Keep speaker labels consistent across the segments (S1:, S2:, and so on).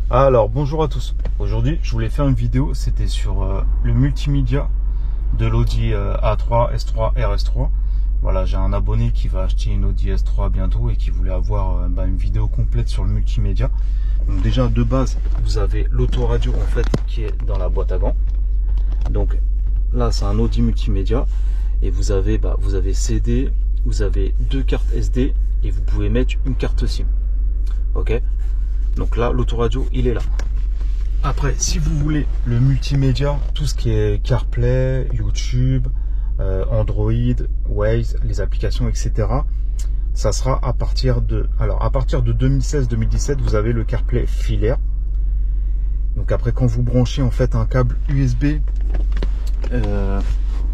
S1: Alors bonjour à tous. Aujourd'hui je voulais faire une vidéo, c'était sur le multimédia de l'Audi A3, S3, RS3. Voilà, j'ai un abonné qui va acheter une Audi S3 bientôt et qui voulait avoir une vidéo complète sur le multimédia. Donc déjà de base vous avez l'autoradio en fait qui est dans la boîte à gants. Donc là c'est un Audi multimédia et vous avez CD, vous avez deux cartes SD et vous pouvez mettre une carte SIM. Ok. Donc là, l'autoradio, il est là. Après, si vous voulez le multimédia, tout ce qui est CarPlay, YouTube, Android, Waze, les applications, etc. Ça sera à partir de... Alors, à partir de 2016-2017, vous avez le CarPlay filaire. Donc après, quand vous branchez en fait un câble USB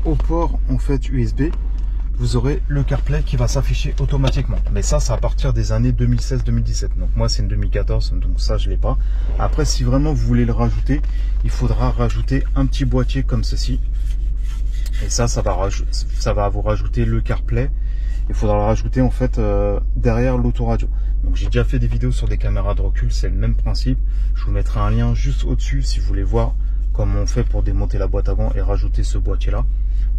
S1: au port en fait USB, vous aurez le CarPlay qui va s'afficher automatiquement. Mais ça, c'est à partir des années 2016-2017. Donc moi, c'est une 2014, donc ça, je l'ai pas. Après, si vraiment vous voulez le rajouter, il faudra rajouter un petit boîtier comme ceci. Et ça va vous rajouter le CarPlay. Il faudra le rajouter en fait derrière l'autoradio. Donc j'ai déjà fait des vidéos sur des caméras de recul, c'est le même principe. Je vous mettrai un lien juste au-dessus si vous voulez voir comment on fait pour démonter la boîte à gants et rajouter ce boîtier-là.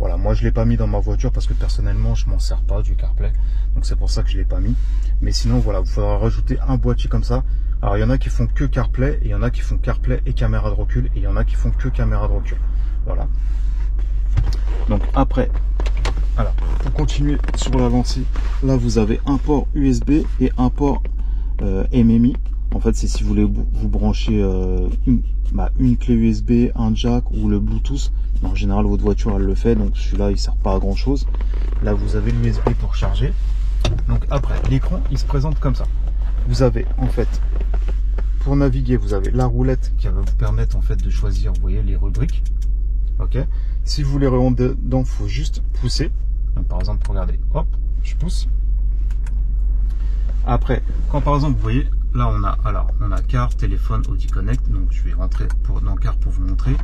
S1: Voilà, moi je l'ai pas mis dans ma voiture parce que personnellement je m'en sers pas du CarPlay, donc c'est pour ça que je l'ai pas mis. Mais sinon voilà, il faudra rajouter un boîtier comme ça. Alors il y en a qui font que CarPlay et il y en a qui font CarPlay et caméra de recul et il y en a qui font que caméra de recul. Voilà. Donc après, alors pour continuer sur l'avancée, là vous avez un port USB et un port MMI. En fait, c'est si vous voulez vous brancher une clé USB, un jack ou le Bluetooth. En général, votre voiture, elle le fait. Donc, celui-là, il sert pas à grand chose. Là, vous avez l'USB pour charger. Donc, après, l'écran, il se présente comme ça. Vous avez, en fait, pour naviguer, vous avez la roulette qui va vous permettre, en fait, de choisir, vous voyez, les rubriques. Ok. Si vous voulez remonter dedans, il faut juste pousser. Donc, par exemple, regardez, hop, je pousse. Après, quand par exemple, vous voyez, là on a car, téléphone, Audi Connect. Donc je vais rentrer dans car pour vous montrer.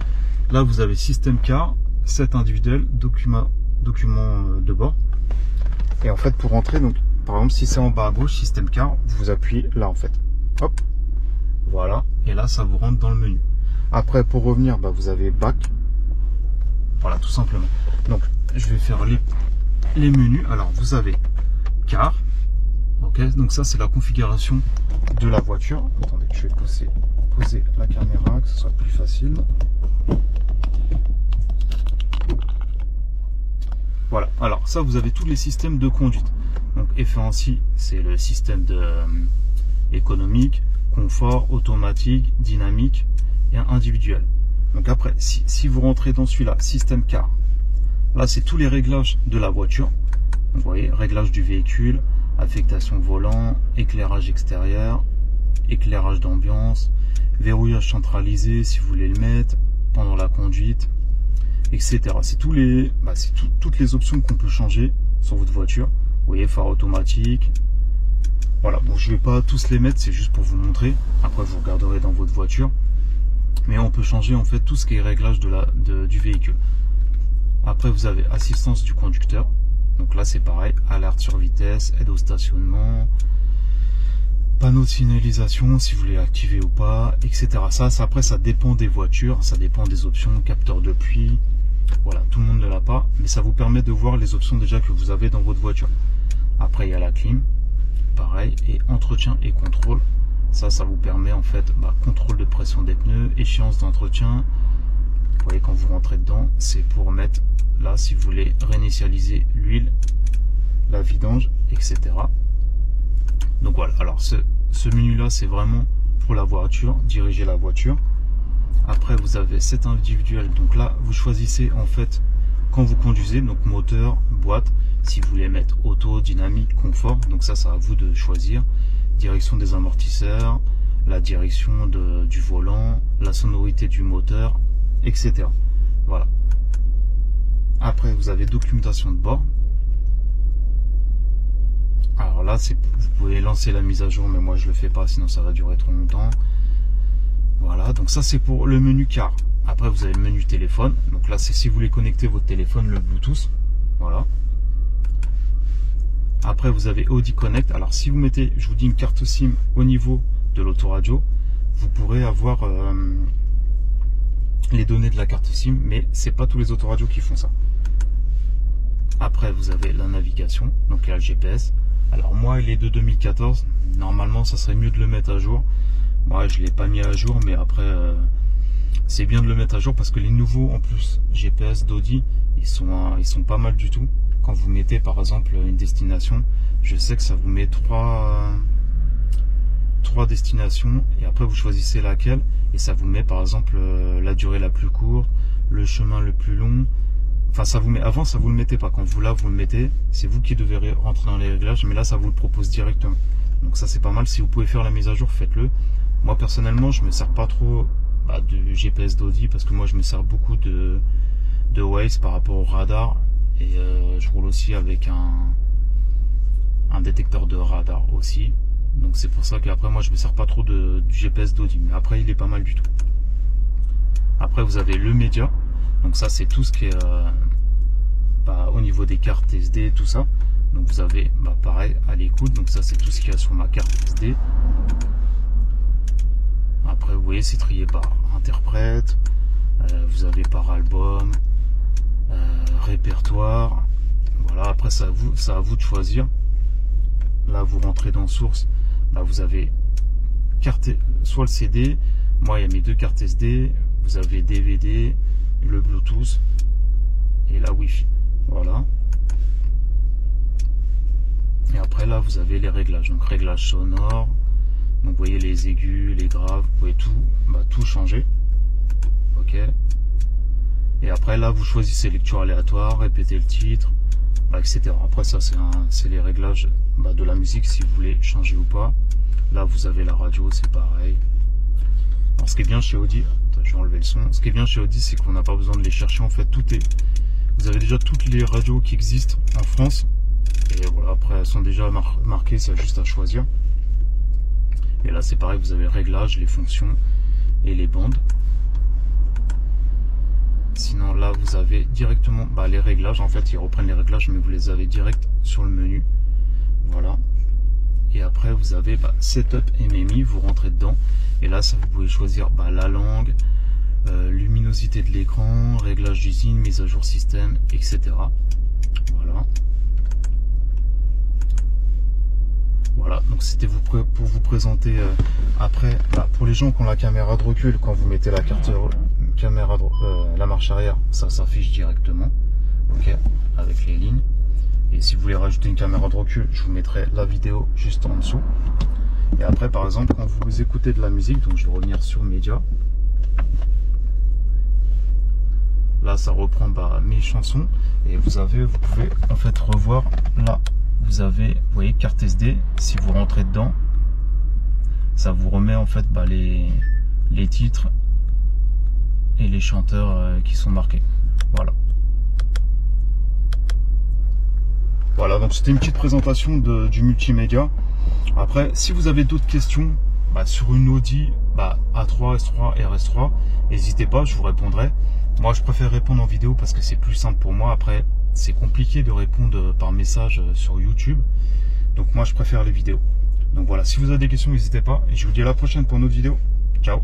S1: Là vous avez système car, 7 individuel, document de bord. Et en fait pour rentrer, donc par exemple si c'est en bas à gauche, système car, vous appuyez là en fait. Hop, voilà. Et là ça vous rentre dans le menu. Après pour revenir, vous avez back. Voilà, tout simplement. Donc je vais faire les menus. Alors vous avez car. Ok, donc ça c'est la configuration de la voiture. Attendez, je vais poser la caméra, que ce soit plus facile. Voilà, alors ça vous avez tous les systèmes de conduite. Donc efficiency, c'est le système économique, confort, automatique, dynamique et individuel. Donc après, si vous rentrez dans celui-là, système car, là c'est tous les réglages de la voiture. Donc, vous voyez, réglage du véhicule, affectation volant, éclairage extérieur, éclairage d'ambiance, verrouillage centralisé si vous voulez le mettre pendant la conduite, etc. C'est toutes les options qu'on peut changer sur votre voiture. Vous voyez, phare automatique. Voilà, bon, je vais pas tous les mettre, c'est juste pour vous montrer. Après, vous regarderez dans votre voiture. Mais on peut changer en fait tout ce qui est réglage du véhicule. Après, vous avez assistance du conducteur. Donc là c'est pareil, alerte sur vitesse, aide au stationnement, panneau de signalisation si vous voulez activer ou pas, etc. Ça après ça dépend des voitures, ça dépend des options, capteur de pluie, voilà, tout le monde ne l'a pas, mais ça vous permet de voir les options déjà que vous avez dans votre voiture. Après il y a la clim, pareil, et entretien et contrôle, ça vous permet en fait, contrôle de pression des pneus, échéance d'entretien. Vous voyez quand vous rentrez dedans, c'est pour mettre là si vous voulez réinitialiser l'huile, la vidange, etc. Donc voilà, alors ce menu là c'est vraiment pour la voiture, diriger la voiture. Après vous avez cet individuel, donc là vous choisissez en fait quand vous conduisez, donc moteur, boîte, si vous voulez mettre auto, dynamique, confort, donc ça c'est à vous de choisir. Direction des amortisseurs, la direction du volant, la sonorité du moteur, etc. Voilà. Après vous avez documentation de bord. Alors là vous pouvez lancer la mise à jour, mais moi je le fais pas sinon ça va durer trop longtemps. Voilà, donc ça c'est pour le menu car. Après vous avez le menu téléphone, donc là c'est si vous voulez connecter votre téléphone, le Bluetooth. Voilà. Après vous avez Audi Connect. Alors si vous mettez, je vous dis, une carte SIM au niveau de l'autoradio, vous pourrez avoir les données de la carte SIM, mais c'est pas tous les autoradios qui font ça. Après, vous avez la navigation, donc il y a le GPS. Alors moi, il est de 2014. Normalement, ça serait mieux de le mettre à jour. Moi, je l'ai pas mis à jour, mais après, c'est bien de le mettre à jour parce que les nouveaux, en plus, GPS d'Audi, ils sont pas mal du tout. Quand vous mettez, par exemple, une destination, je sais que ça vous met trois destinations et après vous choisissez laquelle et ça vous met, par exemple, la durée la plus courte, le chemin le plus long. Enfin, ça vous met, avant ça vous le mettez pas, quand vous le mettez, c'est vous qui devez rentrer dans les réglages, mais là ça vous le propose directement. Donc ça c'est pas mal, si vous pouvez faire la mise à jour, faites-le. Moi personnellement je me sers pas trop de GPS d'Audi parce que moi je me sers beaucoup de Waze par rapport au radar et je roule aussi avec un détecteur de radar aussi. Donc c'est pour ça qu'après moi je me sers pas trop du GPS d'Audi, mais après il est pas mal du tout. Après vous avez le média. Donc ça c'est tout ce qui est au niveau des cartes SD, tout ça. Donc vous avez pareil à l'écoute, donc ça c'est tout ce qu'il y a sur ma carte SD. Après vous voyez c'est trié par interprète, vous avez par album, répertoire. Voilà, après c'est à vous de choisir. Là vous rentrez dans source, vous avez soit le CD, moi il y a mes deux cartes SD, vous avez DVD, le Bluetooth et la Wi-Fi. Voilà. Et après là vous avez les réglages. Donc réglages sonores. Donc vous voyez les aigus, les graves, vous pouvez tout changer. Ok. Et après là vous choisissez lecture aléatoire, répéter le titre, etc. Après ça c'est les réglages de la musique si vous voulez changer ou pas. Là vous avez la radio, c'est pareil. Alors ce qui est bien chez Audi, je vais enlever le son. Ce qui est bien chez Audi, c'est qu'on n'a pas besoin de les chercher. En fait, vous avez déjà toutes les radios qui existent en France. Et voilà, après elles sont déjà marquées, c'est juste à choisir. Et là, c'est pareil, vous avez les réglages, les fonctions et les bandes. Sinon, là, vous avez directement les réglages. En fait, ils reprennent les réglages, mais vous les avez direct sur le menu. Voilà. Et après vous avez Setup MMI, vous rentrez dedans et là ça vous pouvez choisir la langue, luminosité de l'écran, réglage d'usine, mise à jour système, etc. Voilà. Voilà, donc c'était pour vous présenter. Après, pour les gens qui ont la caméra de recul, quand vous mettez la carte caméra la marche arrière, ça s'affiche directement, ok, avec les lignes. Et si vous voulez rajouter une caméra de recul, je vous mettrai la vidéo juste en dessous. Et après, par exemple, quand vous écoutez de la musique, donc je vais revenir sur Média. Là, ça reprend mes chansons. Et vous pouvez en fait revoir. Là, vous avez, vous voyez, carte SD. Si vous rentrez dedans, ça vous remet en fait les titres et les chanteurs qui sont marqués. Voilà. Voilà, donc c'était une petite présentation du multimédia. Après, si vous avez d'autres questions sur une Audi A3, S3, RS3, n'hésitez pas, je vous répondrai. Moi, je préfère répondre en vidéo parce que c'est plus simple pour moi. Après, c'est compliqué de répondre par message sur YouTube. Donc moi, je préfère les vidéos. Donc voilà, si vous avez des questions, n'hésitez pas. Et je vous dis à la prochaine pour une autre vidéo. Ciao!